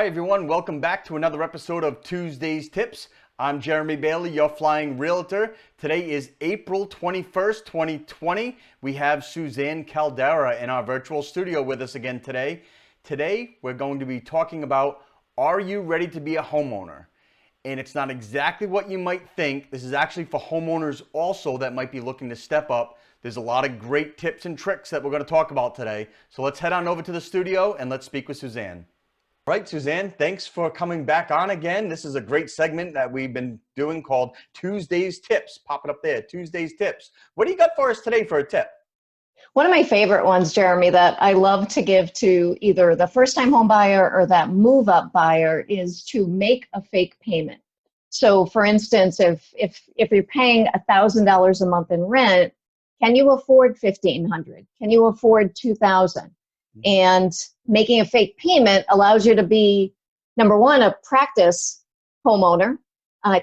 Hi everyone, welcome back to another episode of Tuesday's Tips. I'm Jeremy Bailey, your flying realtor. Today is April 21st, 2020. We have Suzanne Caldeira in our virtual studio with us again today. Today we're going to be talking about, are you ready to be a homeowner? And it's not exactly what you might think. This is actually for homeowners also that might be looking to step up. There's a lot of great tips and tricks that we're going to talk about today. So let's head on over to the studio and let's speak with Suzanne. All right, Suzanne, thanks for coming back on again. This is a great segment that we've been doing called Tuesday's Tips. Pop it up there, Tuesday's Tips. What do you got for us today for a tip? One of my favorite ones, Jeremy, that I love to give to either the first-time home buyer or that move-up buyer is to make a fake payment. So, for instance, if you're paying $1,000 a month in rent, can you afford $1,500? Can you afford $2,000? And making a fake payment allows you to be, number one, a practice homeowner.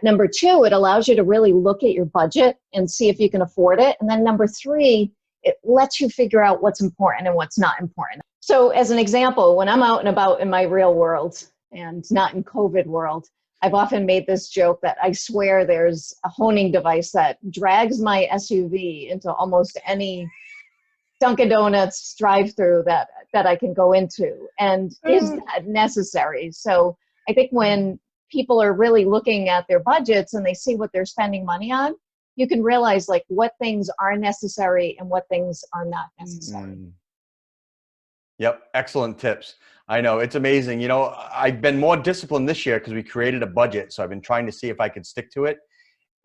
Number two, it allows you to really look at your budget and see if you can afford it. And then number three, it lets you figure out what's important and what's not important. So as an example, when I'm out and about in my real world and not in COVID world, I've often made this joke that I swear there's a honing device that drags my SUV into almost any Dunkin' Donuts drive-through that I can go into. And is that necessary? So I think when people are really looking at their budgets and they see what they're spending money on, you can realize like what things are necessary and what things are not necessary. Yep, excellent tips. I know, it's amazing. You know, I've been more disciplined this year because we created a budget. So I've been trying to see if I could stick to it.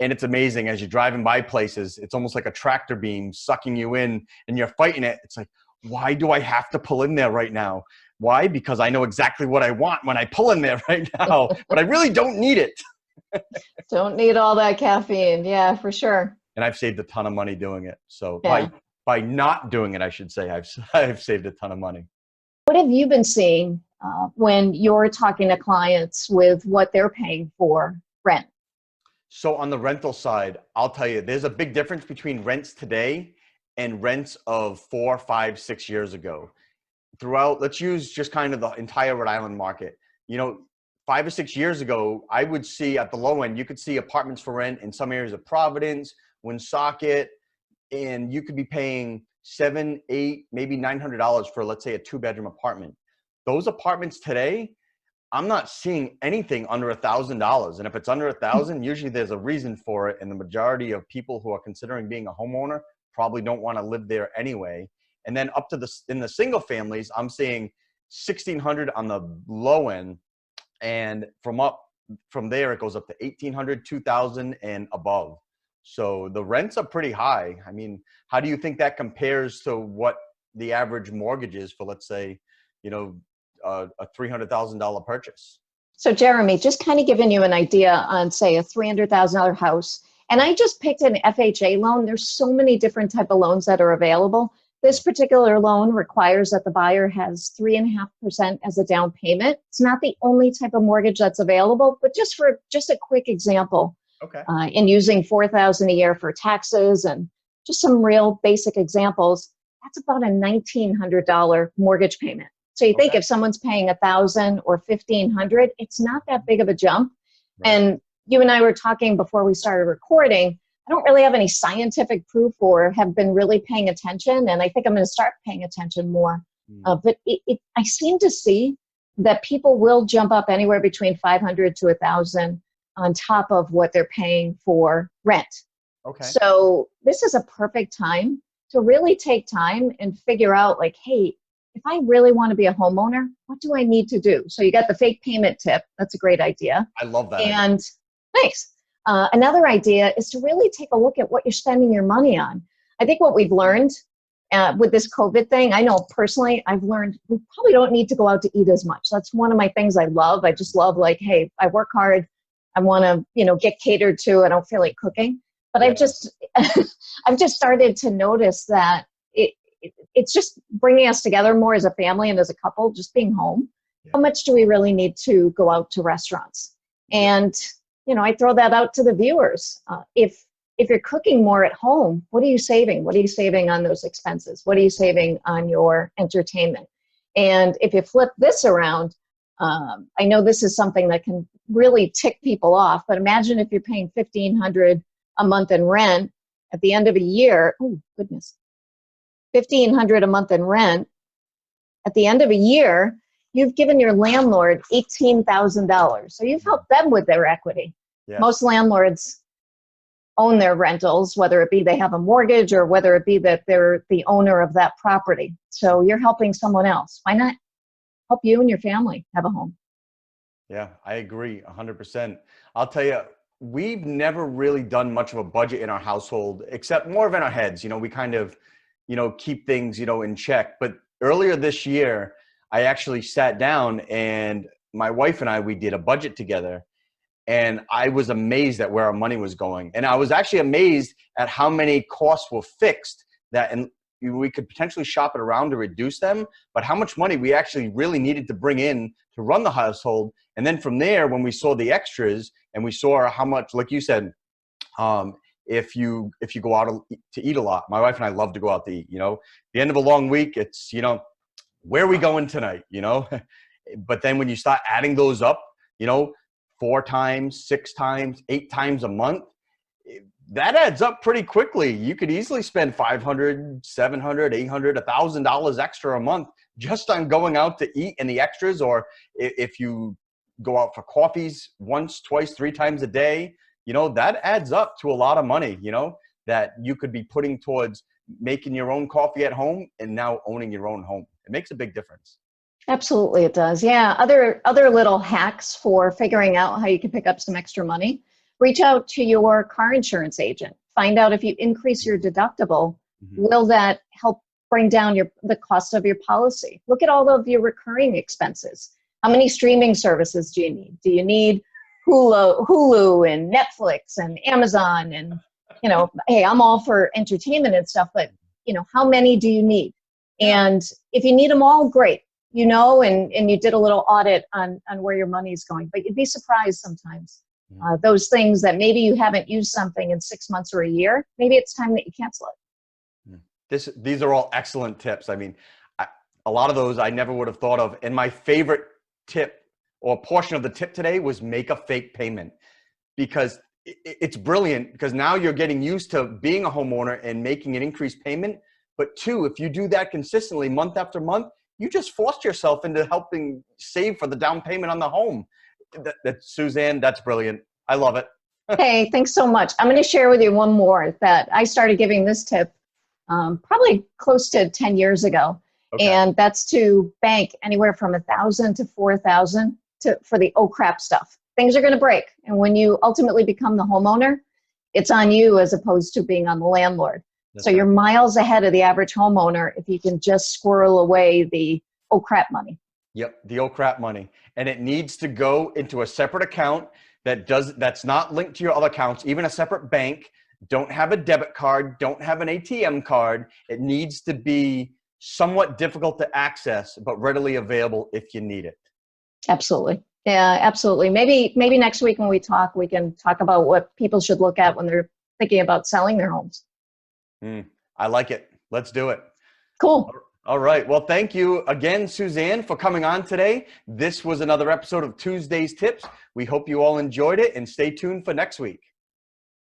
And it's amazing as you're driving by places, it's almost like a tractor beam sucking you in and you're fighting it. It's like, why do I have to pull in there right now? Why? Because I know exactly what I want when I pull in there right now, but I really don't need it. Don't need all that caffeine. Yeah, for sure. And I've saved a ton of money doing it. So Yeah. by not doing it, I should say, I've saved a ton of money. What have you been seeing when you're talking to clients with what they're paying for rent? So on the rental side, I'll tell you, there's a big difference between rents today and rents of 4, 5, 6 years ago. Throughout, let's use just kind of the entire Rhode Island market. You know, 5 or 6 years ago, I would see at the low end, you could see apartments for rent in some areas of Providence, Woonsocket, and you could be paying $700, $800, maybe $900 for, let's say, a 2-bedroom apartment. Those apartments today, I'm not seeing anything under $1,000. And if it's under $1,000, usually there's a reason for it. And the majority of people who are considering being a homeowner probably don't want to live there anyway. And then up to in the single families, I'm seeing $1,600 on the low end. And from there, it goes up to $1,800, $2,000 and above. So the rents are pretty high. I mean, how do you think that compares to what the average mortgage is for, let's say, you know, a $300,000 purchase? So Jeremy, just kind of giving you an idea on, say, a $300,000 house. And I just picked an FHA loan. There's so many different type of loans that are available. This particular loan requires that the buyer has 3.5% as a down payment. It's not the only type of mortgage that's available, but just a quick example, Okay. In using $4,000 a year for taxes and just some real basic examples, that's about a $1,900 mortgage payment. So you think if someone's paying $1,000 or $1,500, it's not that big of a jump. Right. And you and I were talking before we started recording. I don't really have any scientific proof or have been really paying attention, and I think I'm going to start paying attention more. But I seem to see that people will jump up anywhere between $500 to $1,000 on top of what they're paying for rent. Okay. So this is a perfect time to really take time and figure out, like, hey, if I really want to be a homeowner, what do I need to do? So you got the fake payment tip. That's a great idea. I love that. And nice. Another idea is to really take a look at what you're spending your money on. I think what we've learned with this COVID thing, I know personally, I've learned we probably don't need to go out to eat as much. That's one of my things I love. I just love, like, hey, I work hard. I want to, get catered to. I don't feel like cooking. But I've just started to notice that it's just bringing us together more as a family and as a couple, just being home. How much do we really need to go out to restaurants? And, I throw that out to the viewers. If you're cooking more at home, what are you saving? What are you saving on those expenses? What are you saving on your entertainment? And if you flip this around, I know this is something that can really tick people off, but imagine if you're paying $1,500 a month in rent at the end of a year. Oh, goodness. $1,500 a month in rent. At the end of a year, you've given your landlord $18,000. So you've helped them with their equity. Yeah. Most landlords own their rentals, whether it be they have a mortgage or whether it be that they're the owner of that property. So you're helping someone else. Why not help you and your family have a home? Yeah, I agree 100%. I'll tell you, we've never really done much of a budget in our household, except more of in our heads. We kind of, keep things, in check. But earlier this year, I actually sat down and my wife and I, we did a budget together. And I was amazed at where our money was going. And I was actually amazed at how many costs were fixed and we could potentially shop it around to reduce them, but how much money we actually really needed to bring in to run the household. And then from there, when we saw the extras and we saw how much, like you said, if you go out to eat a lot, my wife and I love to go out to eat, the end of a long week, it's, where are we going tonight, but then when you start adding those up, 4 times, 6 times, 8 times a month, that adds up pretty quickly. You could easily spend $500, $700, $800, $1,000 extra a month just on going out to eat and the extras. Or if you go out for coffees once, twice, 3 times a day, that adds up to a lot of money, that you could be putting towards making your own coffee at home and now owning your own home. It makes a big difference. Absolutely, it does. Yeah, other little hacks for figuring out how you can pick up some extra money. Reach out to your car insurance agent. Find out if you increase your deductible, will that help bring down the cost of your policy? Look at all of your recurring expenses. How many streaming services do you need? Do you need Hulu and Netflix and Amazon? And, hey, I'm all for entertainment and stuff, but, how many do you need? And if you need them all, great. And you did a little audit on where your money is going. But you'd be surprised sometimes. Those things that maybe you haven't used something in 6 months or a year, maybe it's time that you cancel it. These are all excellent tips. I mean, a lot of those I never would have thought of. And my favorite tip or portion of the tip today was make a fake payment, because it's brilliant, because now you're getting used to being a homeowner and making an increased payment. But 2, if you do that consistently month after month, you just forced yourself into helping save for the down payment on the home. Suzanne, that's brilliant. I love it. Hey, thanks so much. I'm going to share with you one more that I started giving this tip probably close to 10 years ago. Okay. And that's to bank anywhere from $1,000 to $4,000 for the oh crap stuff. Things are going to break. And when you ultimately become the homeowner, it's on you as opposed to being on the landlord. That's so right. You're miles ahead of the average homeowner if you can just squirrel away the oh crap money. Yep, the oh crap money. And it needs to go into a separate account that's not linked to your other accounts, even a separate bank. Don't have a debit card, don't have an ATM card. It needs to be somewhat difficult to access, but readily available if you need it. Absolutely. Yeah, absolutely. Maybe next week when we can talk about what people should look at when they're thinking about selling their homes. I like it. Let's do it. Cool. All right. Well, thank you again, Suzanne, for coming on today. This was another episode of Tuesday's Tips. We hope you all enjoyed it, and stay tuned for next week.